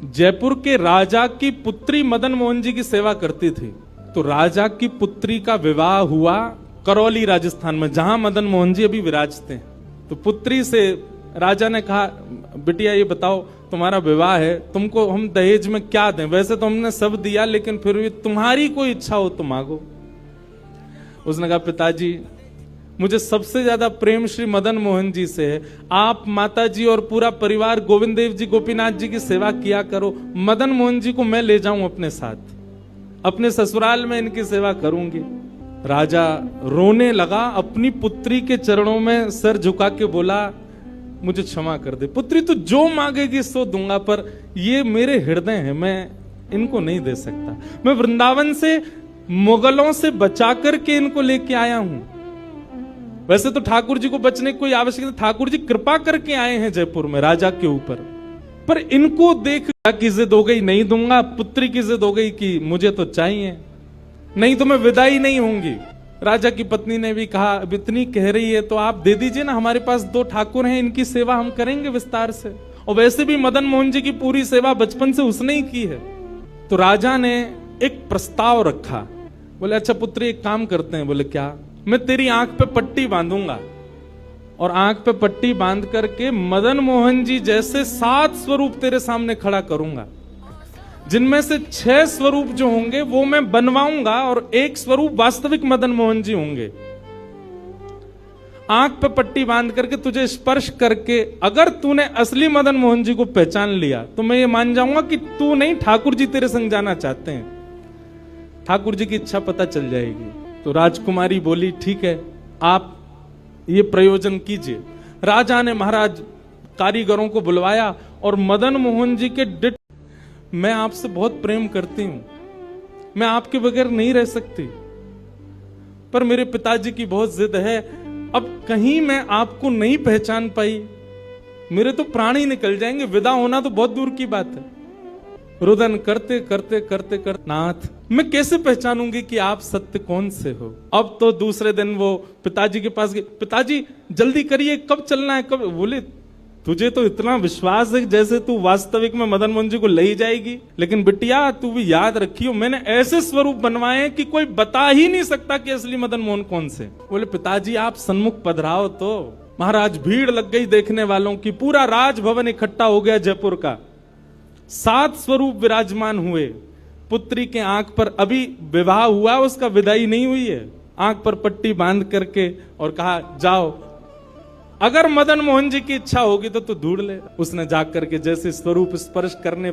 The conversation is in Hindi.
जयपुर के राजा की पुत्री मदन मोहन जी की सेवा करती थी। तो राजा की पुत्री का विवाह हुआ करौली राजस्थान में, जहां मदन मोहन जी अभी विराजते हैं। तो पुत्री से राजा ने कहा, बिटिया ये बताओ तुम्हारा विवाह है, तुमको हम दहेज में क्या दें? वैसे तो हमने सब दिया, लेकिन फिर भी तुम्हारी कोई इच्छा हो तो मांगो। उसने कहा, पिताजी मुझे सबसे ज्यादा प्रेम श्री मदन मोहन जी से है। आप माता जी और पूरा परिवार गोविंद देव जी गोपीनाथ जी की सेवा किया करो। मदन मोहन जी को मैं ले जाऊं अपने साथ, अपने ससुराल में इनकी सेवा करूंगी। राजा रोने लगा, अपनी पुत्री के चरणों में सर झुका के बोला, मुझे क्षमा कर दे पुत्री, तू जो मांगेगी सो दूंगा, पर ये मेरे हृदय हैं, मैं इनको नहीं दे सकता। मैं वृंदावन से मुगलों से बचा करके इनको लेके आया हूं। वैसे तो ठाकुर जी को बचने की कोई आवश्यकता, ठाकुर जी कृपा करके आए हैं जयपुर में राजा के ऊपर, पर इनको देख की जिद हो गई, नहीं दूंगा। पुत्री की जिद हो गई कि मुझे तो चाहिए, नहीं तो मैं विदाई नहीं होंगी। राजा की पत्नी ने भी कहा, अब इतनी कह रही है तो आप दे दीजिए ना, हमारे पास 2 ठाकुर हैं, इनकी सेवा हम करेंगे विस्तार से। और वैसे भी मदन मोहन जी की पूरी सेवा बचपन से उसने ही की है। तो राजा ने एक प्रस्ताव रखा, बोले अच्छा पुत्री एक काम करते हैं। बोले क्या? मैं तेरी आंख पे पट्टी बांधूंगा और आंख पे पट्टी बांध करके मदन मोहन जी जैसे 7 स्वरूप तेरे सामने खड़ा करूंगा, जिनमें से 6 स्वरूप जो होंगे वो मैं बनवाऊंगा और 1 स्वरूप वास्तविक मदन मोहन जी होंगे। आंख पे पट्टी बांध करके तुझे स्पर्श करके अगर तूने असली मदन मोहन जी को पहचान लिया तो मैं ये मान जाऊंगा कि तू नहीं, ठाकुर जी तेरे संग जाना चाहते हैं। ठाकुर जी की इच्छा पता चल जाएगी। तो राजकुमारी बोली, ठीक है आप ये प्रयोजन कीजिए। राजा ने महाराज कारीगरों को बुलवाया और मदन मोहन जी के मैं आपसे बहुत प्रेम करती हूं, मैं आपके बगैर नहीं रह सकती, पर मेरे पिताजी की बहुत जिद है, अब कहीं मैं आपको नहीं पहचान पाई मेरे तो प्राण ही निकल जाएंगे, विदा होना तो बहुत दूर की बात है। रुदन करते करते करते करते, नाथ मैं कैसे पहचानूंगी कि आप सत्य कौन से हो? अब तो दूसरे दिन वो पिताजी के पास गए, पिताजी जल्दी करिए, कब चलना है? कब? बोले तुझे तो इतना विश्वास है जैसे तू वास्तविक में मदन मोहन जी को ले ही जाएगी, लेकिन बिटिया तू भी याद रखियो मैंने ऐसे स्वरूप बनवाए हैं कि कोई बता ही नहीं सकता कि असली मदन मोहन कौन से। बोले पिताजी आप सन्मुख पधराओ। तो महाराज भीड़ लग गई देखने वालों की, पूरा राजभवन इकट्ठा हो गया जयपुर का। 7 स्वरूप विराजमान हुए। पुत्री के आंख पर अभी विवाह हुआ, उसका विदाई नहीं हुई है, आंख पर पट्टी बांध करके और कहा जाओ, अगर मदन मोहन जी की इच्छा होगी तो तू ढूंढ ले। उसने जाकर के जैसे स्वरूप स्पर्श करने